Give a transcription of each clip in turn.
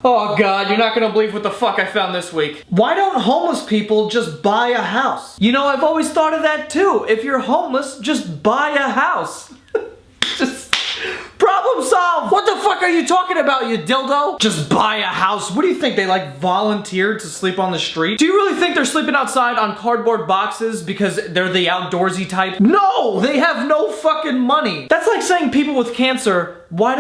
Oh God, you're not gonna believe what the fuck I found this week. Why don't homeless people just buy a house? You know, I've always thought of that too. If you're homeless, just buy a house. Just problem solved. What the fuck are you talking about, you dildo? Just buy a house. What do you think? They like volunteered to sleep on the street? Do you really think they're sleeping outside on cardboard boxes because they're the outdoorsy type? No, they have no fucking money. That's like saying people with cancer, why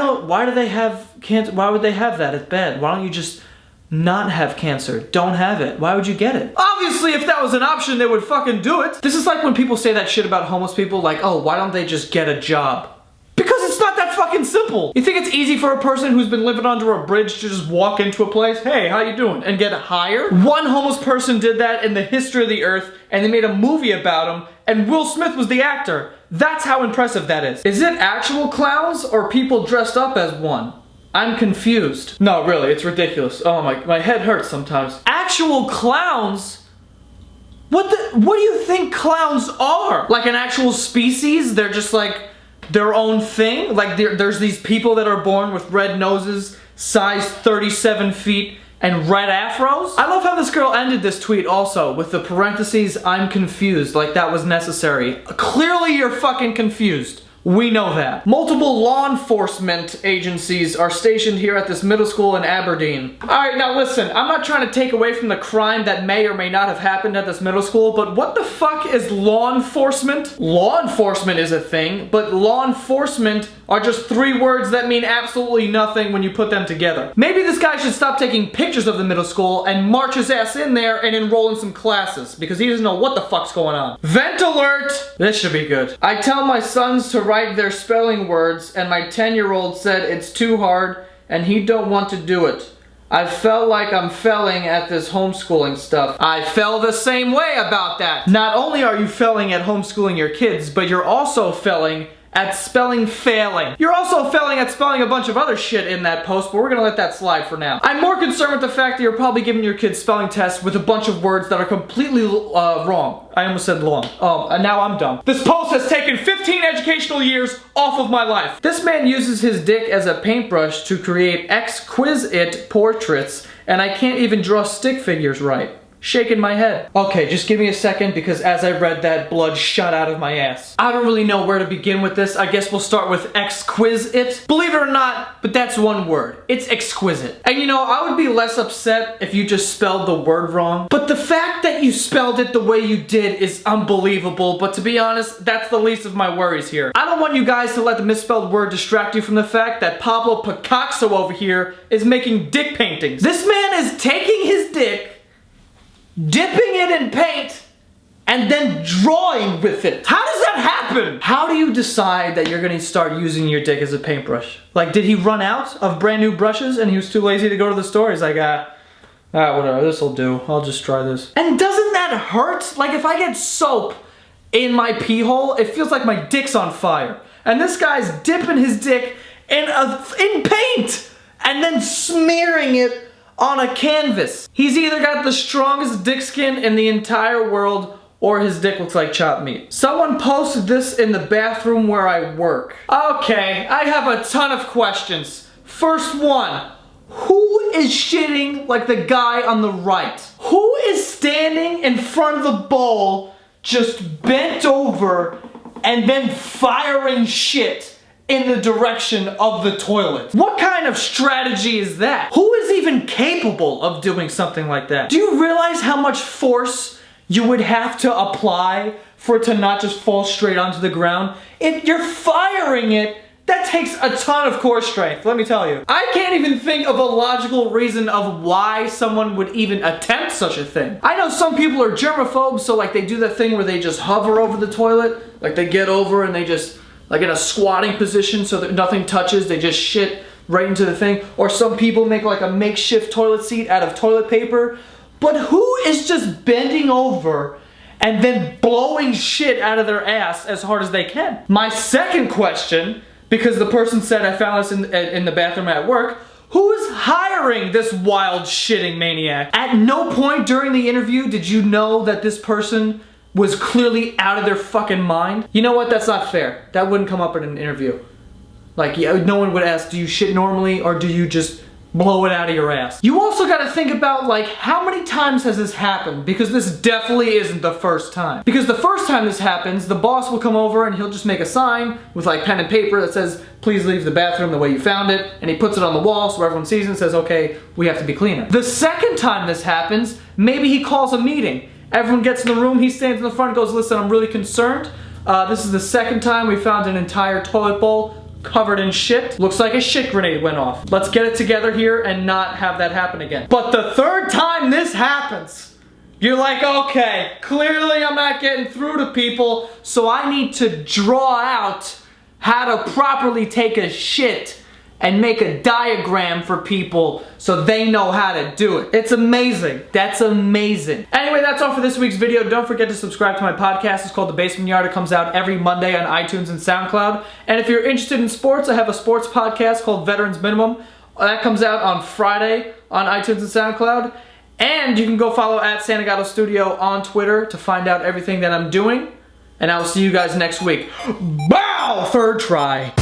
do they have cancer? Why would they have that? It's bad. Why don't you just not have cancer? Don't have it. Why would you get it? Obviously, if that was an option, they would fucking do it. This is like when people say that shit about homeless people, like, oh, why don't they just get a job? Because it's not that fucking simple. You think it's easy for a person who's been living under a bridge to just walk into a place, hey, how you doing, and get hired? One homeless person did that in the history of the earth, and they made a movie about him, and Will Smith was the actor. That's how impressive that is. Is it actual clowns or people dressed up as one? I'm confused. No, really, it's ridiculous. Oh my head hurts sometimes. Actual clowns? What do you think clowns are? Like an actual species? They're just like their own thing? Like there's these people that are born with red noses, size 37 feet, and red afros? I love how this girl ended this tweet also with the parentheses, I'm confused, like that was necessary. Clearly you're fucking confused. We know that. Multiple law enforcement agencies are stationed here at this middle school in Aberdeen. Alright, now listen, I'm not trying to take away from the crime that may or may not have happened at this middle school, but what the fuck is law enforcement? Law enforcement is a thing, but law enforcement are just three words that mean absolutely nothing when you put them together. Maybe this guy should stop taking pictures of the middle school and march his ass in there and enroll in some classes, because he doesn't know what the fuck's going on. Vent alert! This should be good. I tell my sons to write their spelling words, and my 10-year-old said it's too hard and he don't want to do it. I felt like I'm failing at this homeschooling stuff. I felt the same way about that. Not only are you failing at homeschooling your kids, but you're also failing at spelling failing. You're also failing at spelling a bunch of other shit in that post, but we're gonna let that slide for now. I'm more concerned with the fact that you're probably giving your kids spelling tests with a bunch of words that are completely wrong. I almost said long. And now I'm dumb. This post has taken 15 educational years off of my life. This man uses his dick as a paintbrush to create exquisite portraits, and I can't even draw stick figures right. Shaking my head. Okay, just give me a second because as I read that, blood shot out of my ass. I don't really know where to begin with this. I guess we'll start with exquisite. Believe it or not, but that's one word. It's exquisite. And you know, I would be less upset if you just spelled the word wrong. But the fact that you spelled it the way you did is unbelievable. But to be honest, that's the least of my worries here. I don't want you guys to let the misspelled word distract you from the fact that Pablo Picasso over here is making dick paintings. This man is taking his dick, dipping it in paint, and then drawing with it. How does that happen? How do you decide that you're gonna start using your dick as a paintbrush? Like, did he run out of brand new brushes and he was too lazy to go to the store? He's like, whatever, this'll do. I'll just try this. And doesn't that hurt? Like, if I get soap in my pee hole, it feels like my dick's on fire. And this guy's dipping his dick in paint and then smearing it on a canvas. He's either got the strongest dick skin in the entire world or his dick looks like chopped meat. Someone posted this in the bathroom where I work. Okay, I have a ton of questions. First one, who is shitting like the guy on the right? Who is standing in front of the bowl just bent over and then firing shit in the direction of the toilet? What kind of strategy is that? Who is even capable of doing something like that? Do you realize how much force you would have to apply for it to not just fall straight onto the ground? If you're firing it, that takes a ton of core strength, let me tell you. I can't even think of a logical reason of why someone would even attempt such a thing. I know some people are germaphobes, so like they do that thing where they just hover over the toilet, like they get over and they just, like in a squatting position so that nothing touches, they just shit right into the thing. Or some people make like a makeshift toilet seat out of toilet paper. But who is just bending over and then blowing shit out of their ass as hard as they can? My second question, because the person said I found this in the bathroom at work, who is hiring this wild shitting maniac? At no point during the interview did you know that this person was clearly out of their fucking mind. You know what? That's not fair. That wouldn't come up in an interview. Like, no one would ask, do you shit normally or do you just blow it out of your ass. You also gotta think about, like, how many times has this happened? Because this definitely isn't the first time. Because the first time this happens, the boss will come over and he'll just make a sign with like pen and paper that says, please leave the bathroom the way you found it, and he puts it on the wall so everyone sees it and says, okay, we have to be cleaner. The second time this happens, maybe he calls a meeting. Everyone gets in the room, he stands in the front and goes, listen, I'm really concerned. This is the second time we found an entire toilet bowl covered in shit. Looks like a shit grenade went off. Let's get it together here and not have that happen again. But the third time this happens, you're like, okay, clearly I'm not getting through to people, so I need to draw out how to properly take a shit and make a diagram for people so they know how to do it. It's amazing. That's amazing. Anyway, that's all for this week's video. Don't forget to subscribe to my podcast. It's called The Basement Yard. It comes out every Monday on iTunes and SoundCloud. And if you're interested in sports, I have a sports podcast called Veterans Minimum. That comes out on Friday on iTunes and SoundCloud. And you can go follow at Santagato Studio on Twitter to find out everything that I'm doing. And I will see you guys next week. Bow! Third try.